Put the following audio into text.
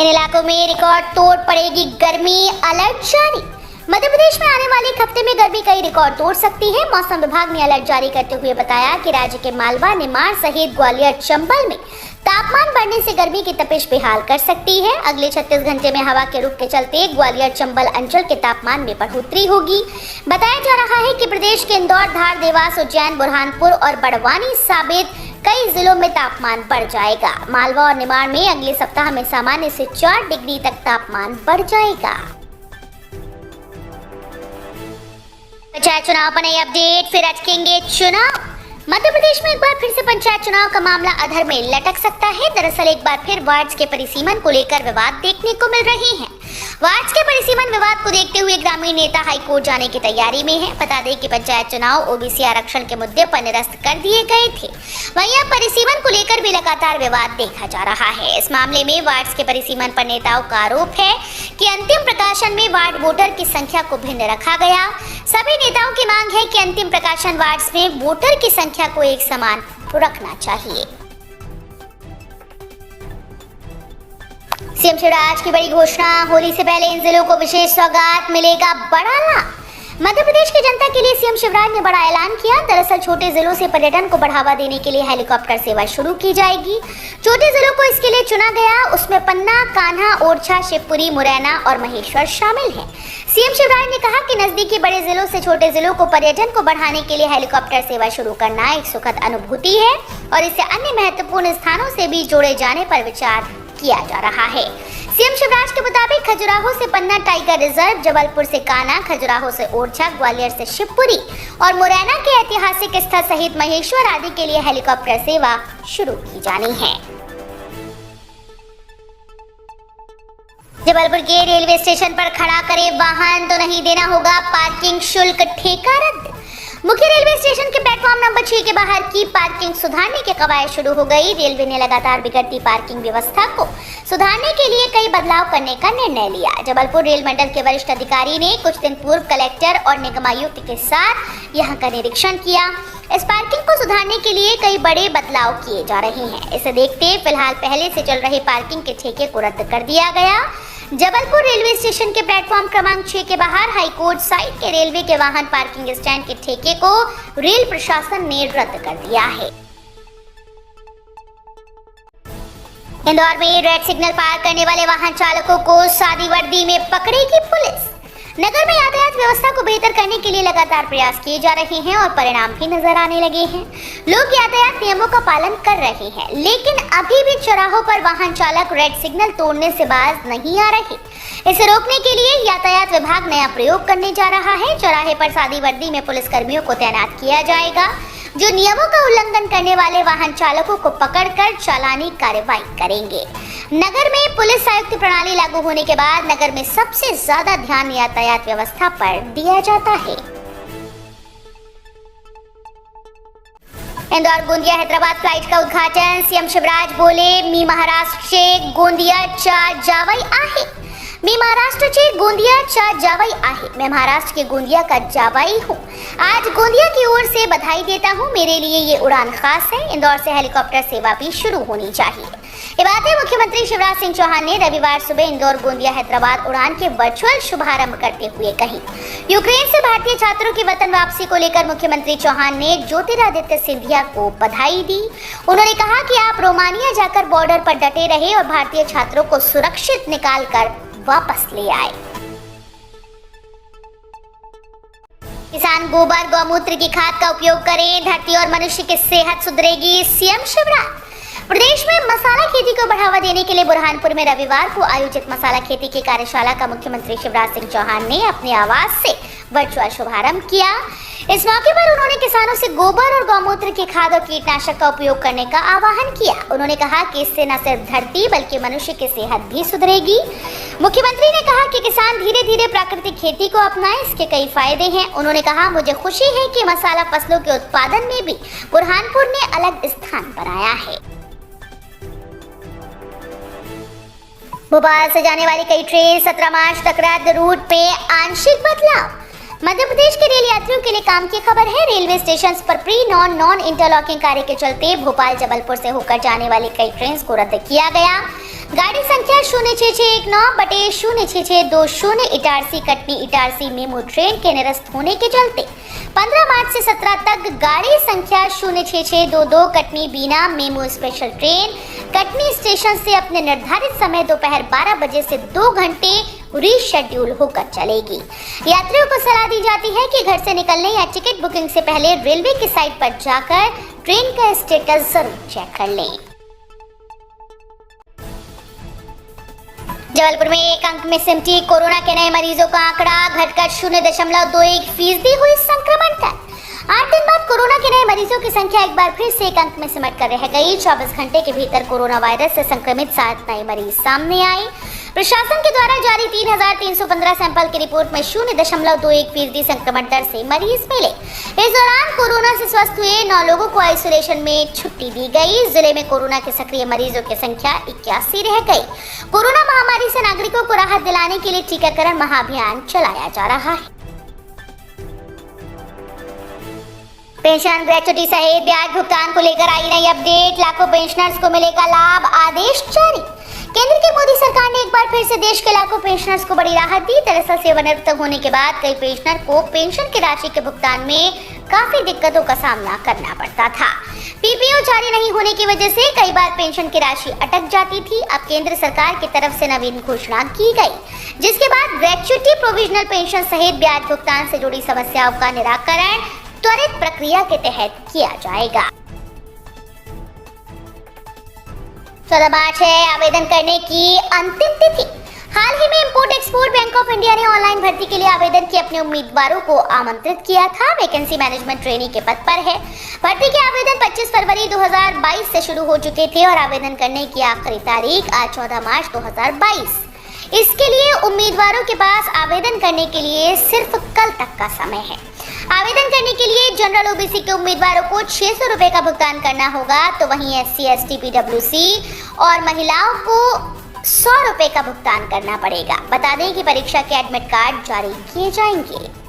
इन इलाकों में रिकॉर्ड तोड़ पड़ेगी गर्मी, अलर्ट जारी। मध्य प्रदेश में आने वाले एक हफ्ते में गर्मी कई रिकॉर्ड तोड़ सकती है। मौसम विभाग ने अलर्ट जारी करते हुए बताया कि राज्य के मालवा, निमाड़ सहित ग्वालियर, चंबल में तापमान बढ़ने से गर्मी की तपिश बेहाल कर सकती है। अगले 36 घंटे में हवा के रुख के चलते ग्वालियर, चंबल अंचल के तापमान में बढ़ोतरी होगी। बताया जा रहा है कि प्रदेश के इंदौर, धार, देवास, उज्जैन, बुरहानपुर और बड़वानी समेत कई जिलों में तापमान बढ़ जाएगा। मालवा और निमाड़ में अगले सप्ताह में सामान्य से 4 डिग्री तक तापमान बढ़ जाएगा। पंचायत चुनाव पर नई अपडेट, फिर अटकेंगे चुनाव। मध्य प्रदेश में एक बार फिर से पंचायत चुनाव का मामला अधर में लटक सकता है। दरअसल एक बार फिर वार्ड्स के परिसीमन को लेकर विवाद देखने को मिल रहे हैं। वार्ड्स के परिसीमन विवाद को देखते हुए ग्रामीण नेता हाईकोर्ट जाने की तैयारी में है। बता दें कि पंचायत चुनाव ओबीसी आरक्षण के मुद्दे पर निरस्त कर दिए गए थे। वहीं अब परिसीमन को लेकर भी लगातार विवाद देखा जा रहा है। इस मामले में वार्ड्स के परिसीमन पर नेताओं का आरोप है कि अंतिम प्रकाशन में वार्ड वोटर की संख्या को भिन्न रखा गया। सभी नेताओं की मांग है कि अंतिम प्रकाशन वार्ड्स में वोटर की संख्या को एक समान रखना चाहिए। सीएम शिवराज की बड़ी घोषणा, होली से पहले इन जिलों को विशेष सौगात, मिलेगा बड़ा लाभ। मध्य प्रदेश की जनता के लिए सीएम शिवराज ने बड़ा ऐलान किया। दरअसल छोटे जिलों से पर्यटन को बढ़ावा देने के लिए हेलीकॉप्टर सेवा शुरू की जाएगी। छोटे जिलों को इसके लिए चुना गया। उसमें पन्ना, कान्हा, ओरछा, शिवपुरी, मुरैना और महेश्वर शामिल हैं। सीएम शिवराज ने कहा कि नजदीकी बड़े जिलों से छोटे जिलों को पर्यटन को बढ़ाने के लिए हेलीकॉप्टर सेवा शुरू करना एक सुखद अनुभूति है और इससे अन्य महत्वपूर्ण स्थानों से भी जोड़े जाने पर विचार किया जा रहा है। सीएम शिवराज के मुताबिक खजुराहो से पन्ना टाइगर रिजर्व, जबलपुर से कान्हा, खजुराहो से ओरछा, ग्वालियर से शिवपुरी और मुरैना के ऐतिहासिक स्थल सहित महेश्वर आदि के लिए हेलीकॉप्टर सेवा शुरू की जानी है। जबलपुर के रेलवे स्टेशन पर खड़ा करे वाहन तो नहीं देना होगा पार्किंग शुल्क, ठेका रद्द। मुख्य रेलवे स्टेशन के प्लेटफॉर्म नंबर 6 के बाहर की पार्किंग सुधारने की कवायद शुरू हो गई। रेलवे ने लगातार बिगड़ती पार्किंग व्यवस्था को सुधारने के लिए कई बदलाव करने का निर्णय लिया। जबलपुर रेल मंडल के वरिष्ठ अधिकारी ने कुछ दिन पूर्व कलेक्टर और निगमायुक्त के साथ यहां का निरीक्षण किया। इस पार्किंग को सुधारने के लिए कई बड़े बदलाव किए जा रहे हैं। इसे देखते फिलहाल पहले से चल रहे पार्किंग के ठेके को रद्द कर दिया गया। जबलपुर रेलवे स्टेशन के प्लेटफॉर्म क्रमांक 6 के बाहर हाईकोर्ट साइड के रेलवे के वाहन पार्किंग स्टैंड के ठेके को रेल प्रशासन ने रद्द कर दिया है। इंदौर में रेड सिग्नल पार करने वाले वाहन चालकों को सादी वर्दी में पकड़ेगी पुलिस। नगर में यातायात व्यवस्था को बेहतर करने के लिए लगातार प्रयास किए जा रहे हैं और परिणाम भी नजर आने लगे हैं। लोग यातायात नियमों का पालन कर रहे हैं, लेकिन अभी भी चौराहों पर वाहन चालक रेड सिग्नल तोड़ने से बाज नहीं आ रहे। इसे रोकने के लिए यातायात विभाग नया प्रयोग करने जा रहा है। चौराहे पर सादी वर्दी में पुलिस कर्मियों को तैनात किया जाएगा, जो नियमों का उल्लंघन करने वाले वाहन चालकों को पकड़कर चालानी कार्रवाई करेंगे। नगर में पुलिस आयुक्त प्रणाली लागू होने के बाद नगर में सबसे ज्यादा ध्यान यातायात व्यवस्था पर दिया जाता है। इंदौर, गोंदिया, हैदराबाद फ्लाइट का उद्घाटन, सीएम शिवराज बोले, मी महाराष्ट्रचे गोंदियाच्या जावई आहे। मी महाराष्ट्रचे गोंदियाच्या जावई आहे। मैं महाराष्ट्र के गोंदिया का जावई हूँ। आज गोंदिया की ओर से बधाई देता हूँ। मेरे लिए ये उड़ान खास है। इंदौर से हेलीकॉप्टर सेवा भी शुरू होनी चाहिए। ये बातें मुख्यमंत्री शिवराज सिंह चौहान ने रविवार सुबह इंदौर, गोंदिया, हैदराबाद उड़ान के वर्चुअल शुभारंभ करते हुए कही। यूक्रेन से भारतीय छात्रों की वतन वापसी को लेकर मुख्यमंत्री चौहान ने ज्योतिरादित्य सिंधिया को बधाई दी। उन्होंने कहा कि आप रोमानिया जाकर बॉर्डर पर डटे रहे और भारतीय छात्रों को सुरक्षित निकाल कर वापस ले आए। किसान गोबर, गौमूत्र की खाद का उपयोग करें, धरती और मनुष्य की सेहत सुधरेगी, सीएम शिवराज। प्रदेश में मसाला खेती को बढ़ावा देने के लिए बुरहानपुर में रविवार को आयोजित मसाला खेती की कार्यशाला का मुख्यमंत्री शिवराज सिंह चौहान ने अपने आवास से वर्चुअल शुभारंभ किया। इस मौके पर उन्होंने किसानों से गोबर और गौमूत्र की खाद और कीटनाशक का उपयोग करने का आह्वान किया। उन्होंने कहा कि इससे न सिर्फ धरती बल्कि मनुष्य की सेहत भी सुधरेगी। मुख्यमंत्री ने कहा कि किसान धीरे धीरे प्राकृतिक खेती को अपनाएं, इसके कई फायदे हैं। उन्होंने कहा, मुझे खुशी है कि मसाला फसलों के उत्पादन में भी बुरहानपुर ने अलग स्थान बनाया है। भोपाल से जाने वाली कई ट्रेन 17 मार्च तक रद्द, रूट पे आंशिक बदलाव। मध्य प्रदेश के रेल यात्रियों के लिए काम की खबर है। रेलवे स्टेशन पर प्री नॉन इंटरलॉकिंग कार्य के चलते भोपाल जबलपुर से होकर जाने वाली कई ट्रेन को रद्द किया गया। गाड़ी संख्या 06619/06620 इटारसी कटनी इटारसी मेमू ट्रेन के निरस्त होने के चलते 15 मार्च से 17 तक गाड़ी संख्या 06622 Katni Bina MEMU special train Katni station से अपने निर्धारित समय दोपहर 12 बजे से 2 घंटे रीशेड्यूल होकर चलेगी। यात्रियों को सलाह दी जाती है कि घर से निकलने या टिकट बुकिंग से पहले रेलवे की साइट पर जाकर ट्रेन का स्टेटस जरूर चेक कर लें। जबलपुर में एक अंक में सिमटी कोरोना के नए मरीजों का आंकड़ा घटकर 0.21% हुई संक्रमण दर। 8 दिन बाद कोरोना के नए मरीजों की संख्या एक बार फिर से एक अंक में सिमट कर रह गई। 24 घंटे के भीतर कोरोना वायरस से संक्रमित 7 नए मरीज सामने आए। प्रशासन के द्वारा जारी 3,315 सैंपल की रिपोर्ट में 0.21% संक्रमण दर से मरीज मिले। इस दौरान कोरोना से स्वस्थ हुए 9 लोगों को आइसोलेशन में छुट्टी दी गई। जिले में कोरोना के सक्रिय मरीजों की संख्या 81 रह गई। कोरोना महामारी से नागरिकों को राहत दिलाने के लिए टीकाकरण महाअभियान चलाया जा रहा है। पेंशन ग्रेच्युटी सहित ब्याज भुगतान को लेकर आई नई अपडेट। लाखों पेंशनर्स को मिलेगा लाभ, आदेश जारी। केंद्र की मोदी सरकार ने एक बार फिर से देश के लाखों पेंशनर्स को बड़ी राहत दी। दरअसल सेवानिवृत्त होने के बाद कई पेंशनर को पेंशन की राशि के भुगतान में काफी दिक्कतों का सामना करना पड़ता था। पीपीओ जारी नहीं होने की वजह से कई बार पेंशन की राशि अटक जाती थी। अब केंद्र सरकार की तरफ से नवीन घोषणा की गई, जिसके बाद ग्रेच्युटी प्रोविजनल पेंशन सहित ब्याज भुगतान से जुड़ी समस्याओं का निराकरण त्वरित प्रक्रिया के तहत किया जाएगा। 14 मार्च है आवेदन करने की अंतिम तिथि। हाल ही में import export bank of India ने ऑनलाइन भर्ती के लिए आवेदन के अपने उम्मीदवारों को आमंत्रित किया था। वैकेंसी मैनेजमेंट ट्रेनी के पद पर है। भर्ती के आवेदन 25 फरवरी 2022 से शुरू हो चुके थे और आवेदन करने की आखिरी तारीख आज 14 मार्च 2022। इसके लिए उम्मीदवारों के पास आवेदन करने के लिए सिर्फ कल तक का समय है। आवेदन करने के लिए जनरल ओबीसी के उम्मीदवारों को 600 रुपए का भुगतान करना होगा, तो वहीं SC, ST, PWC और महिलाओं को 100 रुपए का भुगतान करना पड़ेगा। बता दें कि परीक्षा के एडमिट कार्ड जारी किए जाएंगे।